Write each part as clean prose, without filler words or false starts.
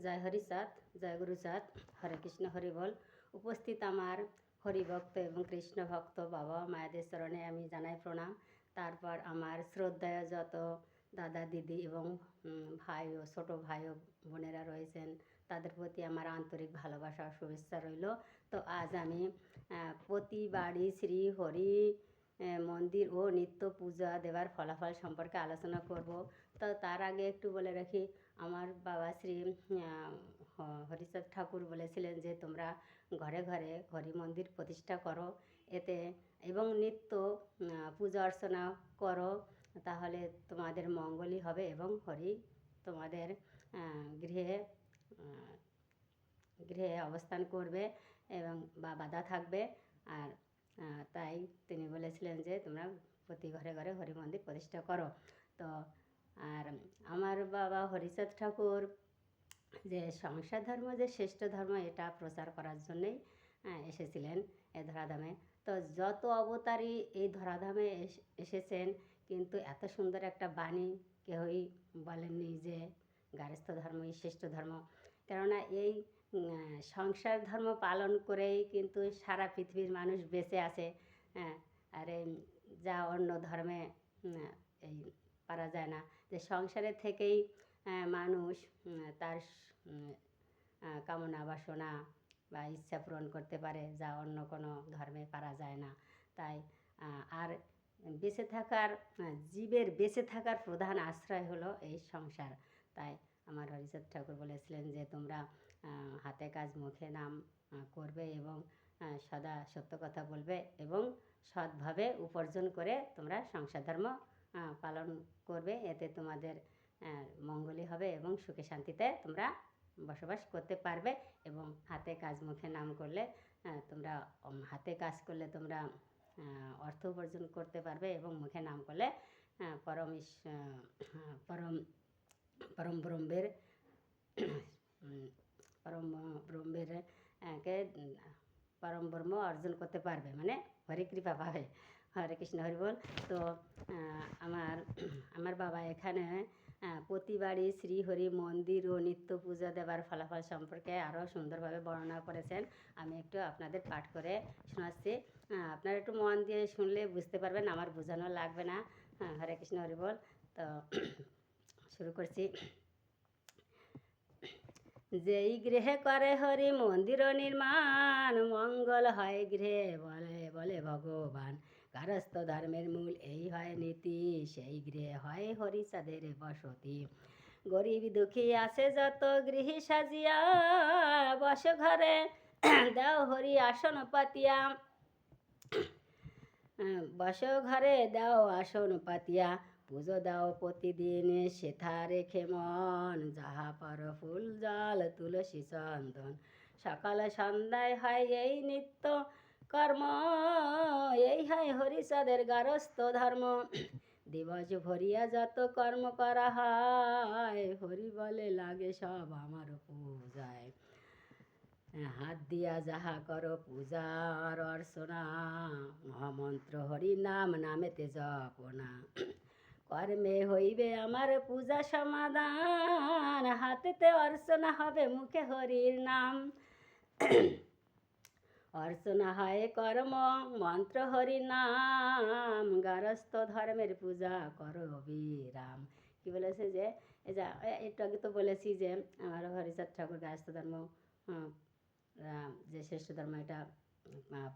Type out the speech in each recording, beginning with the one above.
জয় হরিচাঁদ, জয় গুরুচাঁদ, হরে কৃষ্ণ হরি বল। উপস্থিত আমার হরিভক্ত এবং কৃষ্ণ ভক্ত বাবা মায়েদের চরণে আমি জানাই প্রণাম। তারপর আমার শ্রদ্ধায় যত দাদা দিদি এবং ভাই ও ছোটো ভাই ও বোনেরা রয়েছেন তাদের প্রতি আমার আন্তরিক ভালোবাসা ও শুভেচ্ছা রইল। তো আজ আমি প্রতি বাড়ি শ্রী হরি মন্দির ও নিত্য পূজা দেওয়ার ফলাফল সম্পর্কে আলোচনা করব। তো তার আগে একটু বলে রাখি, আমার বাবা শ্রী হরিচাঁদ ঠাকুর বলেছিলেন যে তোমরা ঘরে ঘরে হরি মন্দির প্রতিষ্ঠা করো, এতে এবং নিত্য পূজা অর্চনা করো, তাহলে তোমাদের মঙ্গলই হবে এবং হরি তোমাদের গৃহে গৃহে অবস্থান করবে এবং বাধা থাকবে। আর তাই তিনি বলেছিলেন যে তোমরা প্রতি ঘরে ঘরে হরি মন্দির প্রতিষ্ঠা করো। তো আর আমার বাবা হরিচাঁদ ঠাকুর যে সংসার ধর্ম যে শ্রেষ্ঠ ধর্ম এটা প্রচার করার জন্যেই এসেছিলেন এ ধরাধামে। তো যত অবতারই এই ধরাধামে এসেছেন, কিন্তু এত সুন্দর একটা বাণী কেউই বলেননি যে গার্হস্থ্য ধর্মই শ্রেষ্ঠ ধর্ম। কেননা এই সংসার ধর্ম পালন করেই কিন্তু সারা পৃথিবীর মানুষ বেঁচে আছে। আর যা অন্য ধর্মে এই পারা যায় না, যে সংসারের থেকেই মানুষ তার কামনা বাসনা বা ইচ্ছা পূরণ করতে পারে, যা অন্য কোনো ধর্মে পারা যায় না। তাই আর বেঁচে থাকার জীবের বেঁচে থাকার প্রধান আশ্রয় হলো এই সংসার। তাই আমার হরিচাঁদ ঠাকুর বলেছিলেন যে তোমরা হাতে কাজ মুখে নাম করবে এবং সদা সত্য কথা বলবে এবং সৎভাবে উপার্জন করে তোমরা সংসার ধর্ম পালন করবে, এতে তোমাদের মঙ্গলই হবে এবং সুখে শান্তিতে তোমরা বসবাস করতে পারবে। এবং হাতে কাজ মুখে নাম করলে তোমরা হাতে কাজ করলে তোমরা অর্থ উপার্জন করতে পারবে এবং মুখে নাম করলে পরম ব্রহ্মের পরম ব্রহ্ম অর্জন করতে পারবে, মানে হরি কৃপা পাবে। হরে কৃষ্ণ হরি বল। তো আমার বাবা এখানে প্রতিবারই শ্রী হরি মন্দির ও নিত্য পূজা দেবার ফলাফল সম্পর্কে আরও সুন্দরভাবে বর্ণনা করেছেন। আমি একটু আপনাদের পাঠ করে শোনাচ্ছি, আপনারা একটু মন দিয়ে শুনলে বুঝতে পারবেন, আমার বোঝানো লাগবে না। হরে কৃষ্ণ হরি বল। তো শুরু করছি। যেই গৃহে করে হরি মন্দির নির্মাণ, মঙ্গল হয় গৃহে বলে বলে ভগবান। গারস্থ ধর্মের মূল এই হয় নীতি, সেই গৃহে হয় হরিচাঁদের বসতি। গরিব দুঃখী আছে যত গৃহী সাজিয়া, বস ঘরে দাও হরি আসন পাতিয়া। বস ঘরে দাও আসন পাতিয়া, পুজো দাও প্রতিদিন সেথা রেখে মন। যাহা পর ফুল জল তুলসী চন্দন, সকাল সন্ধ্যায় হয় এই নিত্য কর্ম। এই হয় হরিচাঁদের গারস্থ ধর্ম। দিবস ভরিয়া যত কর্ম করা হয়, হরি বলে লাগে সব আমার পূজায়। হাত দিয়া যাহা করো পূজার অর্চনা, মহামন্ত্র হরি নাম নামেতে জপনা। কর্মে হইবে আমার পূজা সমাধান, হাতেতে অর্চনা হবে মুখে হরির নাম। অর্চনা হয় কর্ম মন্ত্র হরি নাম, গারস্থ ধর্মের পূজা করো বিরাম। কি বলেছে যে একটু আগে তো বলেছি যে আমার হরিচাঁদ ঠাকুর গারস্থ ধর্ম যে শ্রেষ্ঠ ধর্ম এটা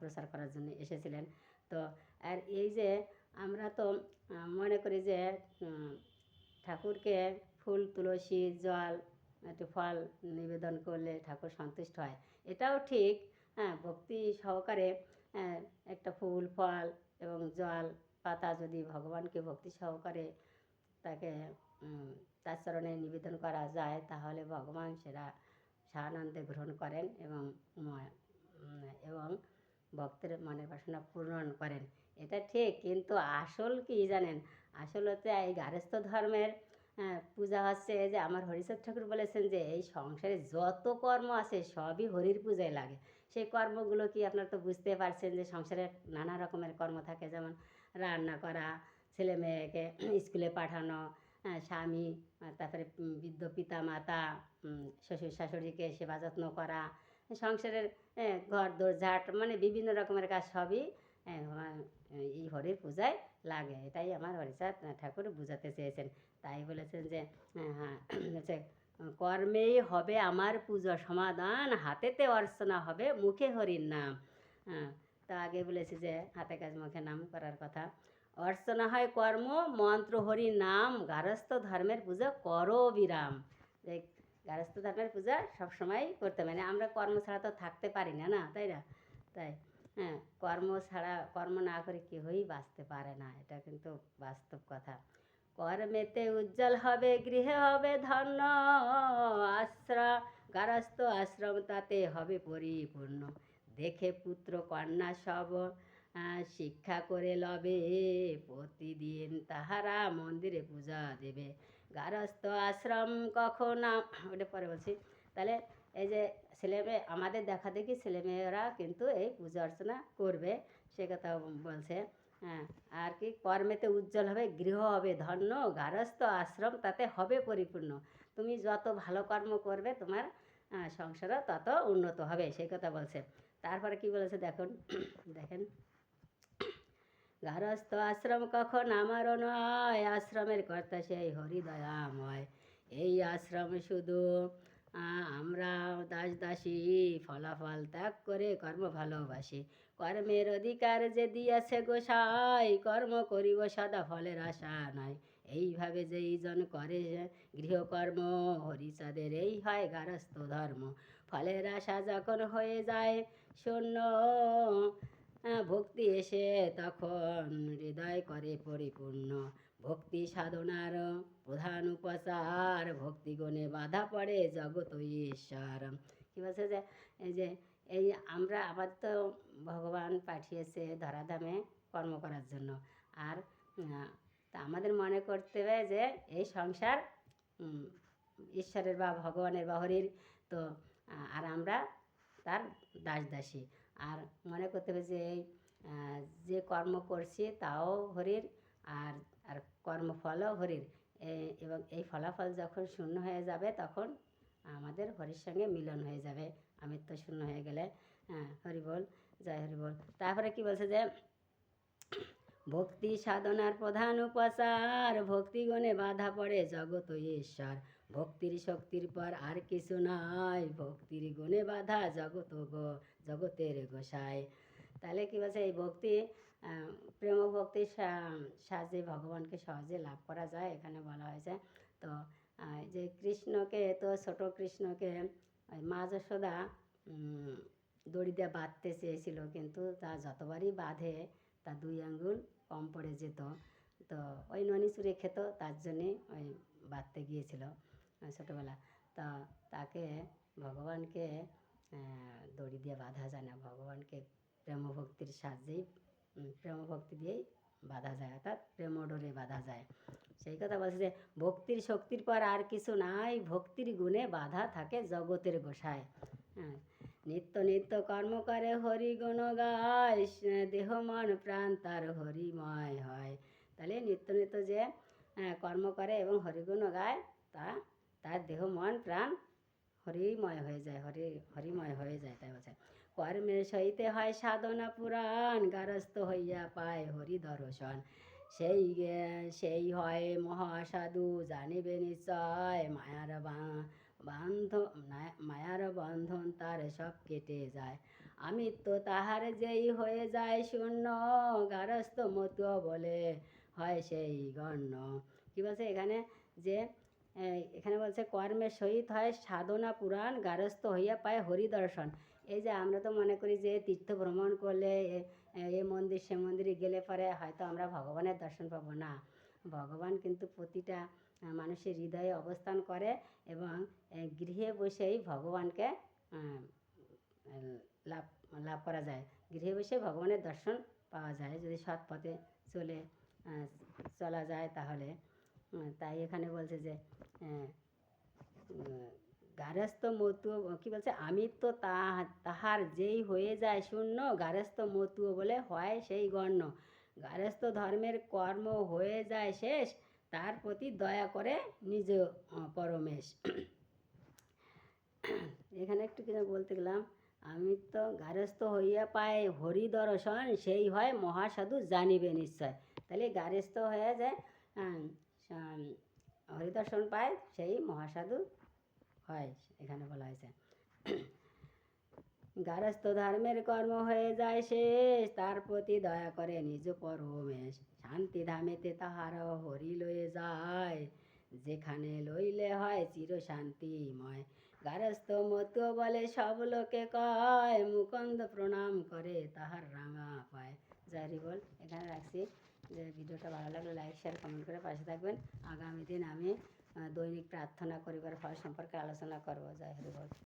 প্রচার করার জন্য এসেছিলেন। তো আর এই যে আমরা তো মনে করি যে ঠাকুরকে ফুল তুলসী জল একটু ফল নিবেদন করলে ঠাকুর সন্তুষ্ট হয়, এটাও ঠিক। ভক্তি সহকারে একটা ফুল ফল এবং জল পাতা যদি ভগবানকে ভক্তি সহকারে তাকে তার চরণে নিবেদন করা যায়, তাহলে ভগবান সেটা সানন্দে গ্রহণ করেন এবং ভক্তের মনের বাসনা পূরণ করেন, এটা ঠিক। কিন্তু আসল কি জানেন, আসল হচ্ছে এই গারস্থ ধর্মের পূজা হচ্ছে যে আমার হরিচাঁদ ঠাকুর বলেছেন যে এই সংসারে যত কর্ম আছে সবই হরির পূজায় লাগে। সেই কর্মগুলো কি আপনারা তো বুঝতে পারছেন যে সংসারে নানা রকমের কর্ম থাকে, যেমন রান্না করা, ছেলে মেয়েকে স্কুলে পাঠানো, স্বামী, তারপরে বৃদ্ধ পিতা মাতা, শ্বশুর শাশুড়িকে সেবা যত্ন করা, সংসারের ঘর দোর ঝাঁট, মানে বিভিন্ন রকমের কাজ সবই এই হরির পূজায় লাগে। এটাই আমার হরিচাঁদ ঠাকুর বোঝাতে চেয়েছেন। তাই বলেছেন যে হ্যাঁ হচ্ছে, কর্মেই হবে আমার পুজো সমাধান, হাতেতে অর্চনা হবে মুখে হরির নাম। তা আগে বলেছি যে হাতে কাজ মুখে নাম করার কথা। অর্চনা হয় কর্ম, মন্ত্র হরি নাম, গারস্থ ধর্মের পূজা করো বিরাম। যে গারস্থ ধর্মের পূজা সবসময় করতে মানে আমরা কর্ম ছাড়া তো থাকতে পারি না, না তাই না? তাই কর্ম ছাড়া, কর্ম না করে কেউই বাঁচতে পারে না, এটা কিন্তু বাস্তব কথা। কর্মেতে উজ্জ্বল হবে, গৃহে হবে ধন্য, গারস্থ আশ্রম তাতে হবে পরিপূর্ণ। দেখে পুত্র কন্যা সব শিক্ষা করে লবে, প্রতিদিন তাহারা মন্দিরে পূজা দেবে। গারস্থ আশ্রম কখন ওটা পরে বলছি। তাহলে এই যে ছেলেমেয়ে, আমাদের দেখা দেখি ছেলেমেয়েরা কিন্তু এই পূজা অর্চনা করবে, সে কথা বলছে। আর কি, কর্মেতে উজ্জ্বল হবে, গৃহ হবে ধন্য, গারস্থ আশ্রম তাতে হবে পরিপূর্ণ। তুমি যত ভালো কর্ম করবে তোমার সংসারও তত উন্নত হবে, সেই কথা বলছে। তারপরে কি বলেছে দেখুন, দেখেন, গারস্থ আশ্রম কখন আমারও নয়, আশ্রমের কর্তা সেই হরিদয়াময়। এই আশ্রম শুধু আমরা দাস দাসী, ফলাফল ত্যাগ করে কর্ম ভালোবাসি। কর্মের অধিকার যে দিয়েছে গোসাই, কর্ম করিব সদা ফলের আশা নাই। এইভাবে যেই জন করে গৃহকর্ম, হরিচাঁদের এই হয় গারস্থ ধর্ম। ফলের আশা যখন হয়ে যায় শূন্য, ভক্তি এসে তখন হৃদয় করে পরিপূর্ণ। ভক্তি সাধনার প্রধান উপচার, ভক্তিগুণে বাধা পড়ে জগৎ ঈশ্বর। কী বলছে যে এই আমরা, আবার তো ভগবান পাঠিয়েছে ধরাধামে কর্ম করার জন্য। আর তা আমাদের মনে করতে হবে যে এই সংসার ঈশ্বরের বা ভগবানের বা হরির, তো আর আমরা তার দাস দাসী। আর মনে করতে হবে যে যে কর্ম করছি তাও হরির, আর আর কর্মফলও হরির। এবং এই ফলাফল যখন শূন্য হয়ে যাবে তখন আমাদের হরির সঙ্গে মিলন হয়ে যাবে, আমৃত্য শূন্য হয়ে গেলে। হরি বল, জয় হরি বল। তারপরে কি বলছে যে ভক্তি সাধনার প্রধান উপচার, ভক্তিগুণে বাধা পড়ে জগৎ ঈশ্বর। ভক্তির শক্তির পর আর কিছু নাই, ভক্তির গুণে বাধা জগতের গোসাই। তাহলে কী বলছে, এই ভক্তি, প্রেম ভক্তির সাহায্যে ভগবানকে সহজে লাভ করা যায়, এখানে বলা হয়েছে। তো যে কৃষ্ণকে, তো ছোট কৃষ্ণকে মা যশোদা দড়ি দিয়ে বাঁধতে চেয়েছিল, কিন্তু তা যতবারই বাঁধে তা 2 আঙ্গুল কম পড়ে যেত। তো ওই ননি চুরে খেত, তার জন্যে ওই বাঁধতে গিয়েছিল ছোটোবেলা। তা তাকে ভগবানকে দড়ি দিয়ে বাঁধা যায় না, ভগবানকে প্রেমভক্তির সাহায্যেই, প্রেমভক্তি দিয়েই বাঁধা যায়, অর্থাৎ প্রেমডোরে বাঁধা যায়। সেই কথা বলছে যে ভক্তির শক্তির পর আর কিছু নাই, ভক্তির গুণে বাধা থাকে জগতের গোসাই। নিত্য নিত্য কর্ম করে হরি গুণ গায়, দেহ মন প্রাণ তার হরিময় হয়। তাহলে নিত্য নিত্য যে কর্ম করে এবং হরিগুণ গায়, তার দেহ মন প্রাণ হরিময় হয়ে যায়, হরিময় হয়ে যায়। তাই বলছে কর্মের সহিতে হয় সাধনা পুরাণ, গারস্থ হইয়া পায় হরি দর্শন। সেই হয় মহাসাধু, জানিবে নিশ্চয় মায়ার বন্ধন তার সব কেটে যায়। আমৃত্য তাহার যেই হয়ে যায় শূন্য, গারস্থ মতো বলে হয় সেই গণ্য। কী বলছে এখানে, যে এখানে বলছে কর্মের সহিত হয় সাধনা পুরাণ, গারস্থ হইয়া পায় হরিদর্শন। এই যে আমরা তো মনে করি যে তীর্থ ভ্রমণ করলে, এ মন্দির সে মন্দিরে গেলে পরে হয়তো আমরা ভগবানের দর্শন পাবো না। ভগবান কিন্তু প্রতিটা মানুষের হৃদয়ে অবস্থান করে, এবং গৃহে বসেই ভগবানকে লাভ করা যায়। গৃহে বসে ভগবানের দর্শন পাওয়া যায় যদি সৎ পথে চলা যায় তাহলে। তাই এখানে বলছে যে গারস্থ মতুয়, কী বলছে, আমৃত্য তাহার যেই হয়ে যায় শূন্য, গারস্থ মতুয় বলে হয় সেই গণ্য। গারস্থ ধর্মের কর্ম হয়ে যায় শেষ, তার প্রতি দয়া করে নিজ পরমেশ। এখানে একটু কিছু বলতে গেলাম, আমি তো গার্হস্থ হইয়া পাই হরি দর্শন, সেই হয় মহাসাধু জানিবে নিশ্চয়। তাহলে গার্হস্থ হয়ে যায় হরিদর্শন পায়, সেই মহাসাধু হয়, এখানে বলা হয়েছে। গার্হস্থ ধর্মের কর্ম হয়ে যায় শেষ, তার প্রতি দয়া করে নিজ পরমেশ। শান্তি ধামেতে তাহার হরি লয়ে যায়, যেখানে লইলে হয় চির শান্তিময়। গার্হস্থ মতো বলে সব লোকে কয়, মুকুন্দ প্রণাম করে তাহার রাঙা পায়। জয় হরি বল। এখানে রাখছি। যে ভিডিওটা ভালো লাগলে লাইক শেয়ার কমেন্ট করে পাশে থাকবেন। আগামী দিন আমি দৈনিক প্রার্থনা করিবার ফল সম্পর্কে আলোচনা করব। জয় হরি বল।